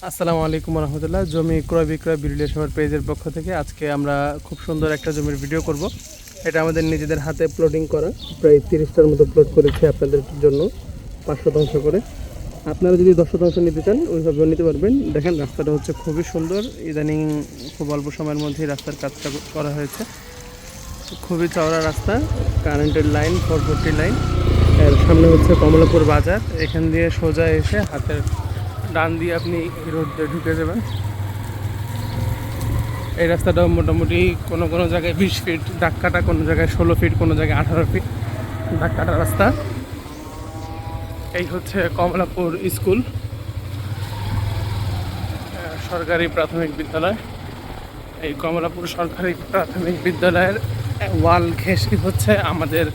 আসসালামু আলাইকুম রহমতুল্লাহ। জমি ক্রয় বিক্রয় বিরুলিয়া সবার পেজের পক্ষ থেকে আজকে আমরা খুব সুন্দর একটা জমির ভিডিও করব। এটা আমাদের নিজেদের হাতে প্লটিং করা, প্রায় 30টার মতো প্লট করেছি আপনাদের জন্য 5 শতাংশ করে। আপনারা যদি 10 শতাংশ নিতে চান ওইভাবেও নিতে পারবেন। দেখেন রাস্তাটা হচ্ছে খুবই সুন্দর, ইদানিং খুব অল্প সময়ের মধ্যেই রাস্তার কাজটা করা হয়েছে। খুবই চওড়া রাস্তা, কারেন্টের লাইন, 440 লাইন। এর সামনে হচ্ছে কমলাপুর বাজার। এখান দিয়ে সোজা এসে হাতের ডান দিয়ে আপনি রোড দিয়ে ঢুকে যাবেন। এই রাস্তাটা মোটামুটি কোনো কোনো জায়গায় 20 ফিট দাগ কাটা, কোনো জায়গায় 16 ফিট, কোনো জায়গায় 18 ফিট দাগ কাটা রাস্তা। এই হচ্ছে কমলাপুর স্কুল, সরকারি প্রাথমিক বিদ্যালয়। এই কমলাপুর সরকারি প্রাথমিক বিদ্যালয়ের ওয়াল ঘেঁষে হচ্ছে আমাদের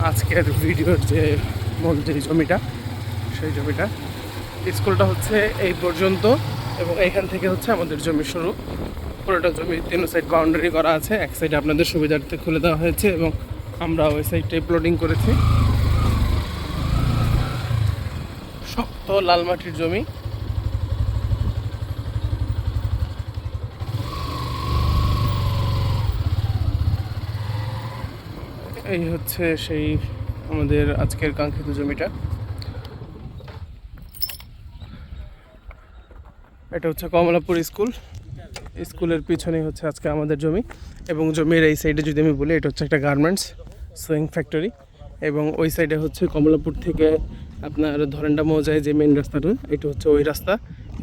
আজকের ভিডিওর যে মূল যে জমিটা, সেই জমিটা। স্কুলটা হচ্ছে এই পর্যন্ত এবং এইখান থেকে হচ্ছে আমাদের জমি শুরু। পুরোটা জমি 3 সাইড বাউন্ডারি করা আছে। এক সাইডে আপনাদের সুবিধার্থে খুলে দেওয়া হয়েছে এবং আমরা ওই সাইডটাই প্লটিং করেছি। শক্ত লাল মাটির জমি। এই হচ্ছে সেই আমাদের আজকের কাঙ্ক্ষিত জমিটা। এটা হচ্ছে কমলাপুর স্কুল। স্কুলের পিছনেই হচ্ছে আজকে আমাদের জমি এবং জমির এই সাইডে যদি আমি বলি, এটা হচ্ছে একটা গার্মেন্টস সুইং ফ্যাক্টরি এবং ওই সাইডে হচ্ছে কমলাপুর থেকে আপনার ধরেন্ডা মৌজায় যে মেন রাস্তাটা, এটা হচ্ছে ওই রাস্তা।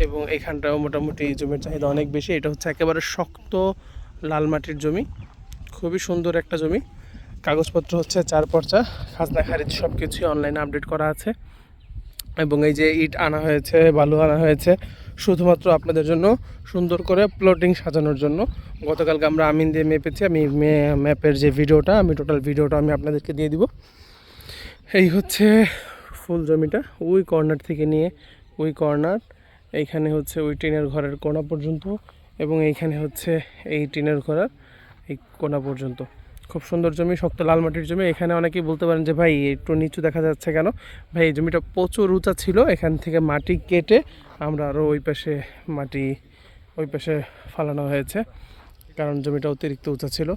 এবং এখানটাও মোটামুটি জমির চাহিদা অনেক বেশি। এটা হচ্ছে একেবারে শক্ত লাল মাটির জমি, খুবই সুন্দর একটা জমি। কাগজপত্র হচ্ছে 4 পর্চা, খাজনা খারিজ সব কিছুই অনলাইনে আপডেট করা আছে। এবং এই যে ইট আনা হয়েছে, বালু আনা হয়েছে শুধুমাত্র আপনাদের জন্য, সুন্দর করে প্লটিং সাজানোর জন্য। গতকালকে আমরা আমিন দিয়ে মেপেছি। আমি ম্যাপের যে ভিডিওটা, আমি টোটাল ভিডিওটা আমি আপনাদেরকে দিয়ে দিব। এই হচ্ছে ফুল জমিটা, ওই কর্নার থেকে নিয়ে ওই কর্নার, এইখানে হচ্ছে ওই টিনের ঘরের কোণা পর্যন্ত এবং এইখানে হচ্ছে এই টিনের ঘরের এই কোণা পর্যন্ত। খুব সুন্দর জমি, শক্ত লাল মাটির জমি। এখানে অনেকেই বলতে পারেন যে ভাই একটু নিচু দেখা যাচ্ছে কেন? ভাই এই জমিটা প্রচুর উঁচা ছিল, এখান থেকে মাটি কেটে আমরা আরও ওই পাশে ফালানো হয়েছে, কারণ জমিটা অতিরিক্ত উঁচা ছিল।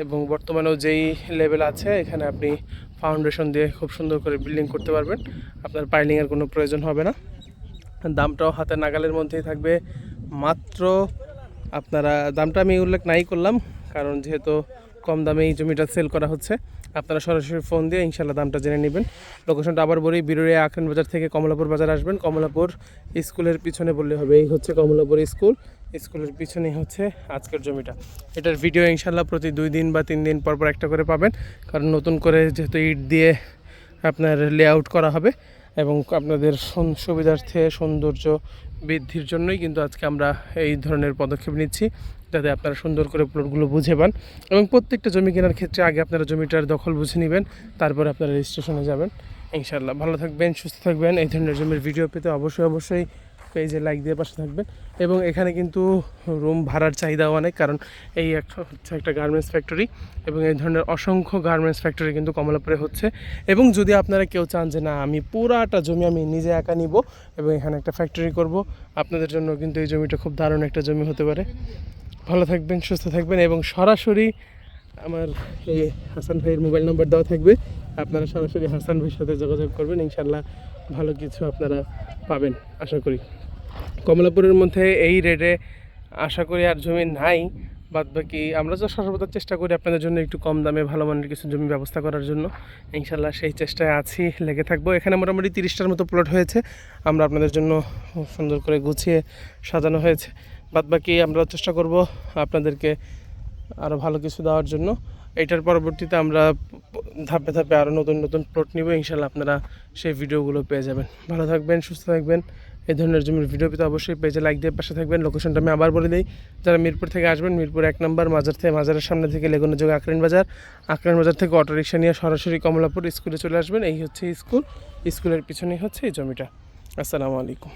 এবং বর্তমানেও যেই লেভেল আছে, এখানে আপনি ফাউন্ডেশন দিয়ে খুব সুন্দর করে বিল্ডিং করতে পারবেন, আপনার পাইলিংয়ের কোনো প্রয়োজন হবে না। দামটাও হাতে নাগালের মধ্যেই থাকবে। মাত্র আপনারা, দামটা আমি উল্লেখ নাই করলাম কারণ যেহেতু কম দামে এই জমিটা সেল করা হচ্ছে, আপনারা সরাসরি ফোন দিয়ে ইনশাল্লাহ দামটা জেনে নেবেন। লোকেশনটা আবার বলি, বিরুলিয়া আখরান বাজার থেকে কমলাপুর বাজার আসবেন, কমলাপুর স্কুলের পিছনে বললে হবে। এই হচ্ছে কমলাপুর স্কুল, স্কুলের পিছনেই হচ্ছে আজকের জমিটা। এটার ভিডিও ইনশাল্লাহ প্রতি 2 দিন বা 3 দিন পর পর একটা করে পাবেন, কারণ নতুন করে যেহেতু ইট দিয়ে আপনার লেআউট করা হবে এবং আপনাদের সুবিধার্থে সৌন্দর্য বৃদ্ধির জন্যই কিন্তু আজকে আমরা এই ধরনের পদক্ষেপ নিচ্ছি, যাতে আপনারা সুন্দর করে প্লটগুলো বুঝে পান। এবং প্রত্যেকটা জমি কেনার ক্ষেত্রে আগে আপনারা জমিটার দখল বুঝে নেবেন, তারপরে আপনারা রেজিস্ট্রেশনে যাবেন। ইনশাল্লাহ ভালো থাকবেন, সুস্থ থাকবেন। এই ধরনের জমির ভিডিও পেতে অবশ্যই পেজে লাইক দিয়ে পাশে থাকবেন। এবং এখানে কিন্তু রুম ভাড়ার চাহিদাও অনেক, কারণ এই হচ্ছে একটা গার্মেন্টস ফ্যাক্টরি এবং এই ধরনের অসংখ্য গার্মেন্টস ফ্যাক্টরি কিন্তু কমলাপুরে হচ্ছে। এবং যদি আপনারা কেউ চান যে না আমি পুরাটা জমি আমি নিজে একা নিব এবং এখানে একটা ফ্যাক্টরি করব, আপনাদের জন্য কিন্তু এই জমিটা খুব দারুণ একটা জমি হতে পারে। ভালো থাকবেন, সুস্থ থাকবেন এবং সরাসরি আমার এই হাসান ভাইয়ের মোবাইল নাম্বার দেওয়া থাকবে, আপনারা সরাসরি হাসান ভাইয়ের সাথে যোগাযোগ করবেন। ইনশাল্লাহ ভালো কিছু আপনারা পাবেন আশা করি। কমলাপুরের মধ্যে এই রেটে আশা করি আর জমি নাই। বাদবাকি আমরা তো সর্বদা চেষ্টা করি আপনাদের জন্য একটু কম দামে ভালো মানের কিছু জমি ব্যবস্থা করার জন্য। ইনশাল্লাহ সেই চেষ্টায় আছি, লেগে থাকবো। এখানে মোটামুটি 30টার মতো প্লট হয়েছে, আমরা আপনাদের জন্য সুন্দর করে গুছিয়ে সাজানো হয়েছে। বাদবাকি আমরা চেষ্টা করব আপনাদেরকে আরও ভালো কিছু দেওয়ার জন্য। এটার পরবর্তীতে আমরা ধাপে ধাপে আরও নতুন প্লট নিব, ইনশাল্লাহ আপনারা সেই ভিডিওগুলো পেয়ে যাবেন। ভালো থাকবেন, সুস্থ থাকবেন। এই ধরনের জমির ভিডিও পেতে অবশ্যই পেজে লাইক দিয়ে পাশে থাকবেন। লোকেশনটা আমি আবার বলে দিই, যারা মিরপুর থেকে আসবেন, মিরপুর 1 নম্বর মাজারের সামনে থেকে লেগুনা যোগ আখরান বাজার থেকে অটোরিকশা নিয়ে সরাসরি কমলাপুর স্কুলে চলে আসবেন। এই হচ্ছে স্কুলের পিছনেই হচ্ছে এই জমিটা। আসসালামু আলাইকুম।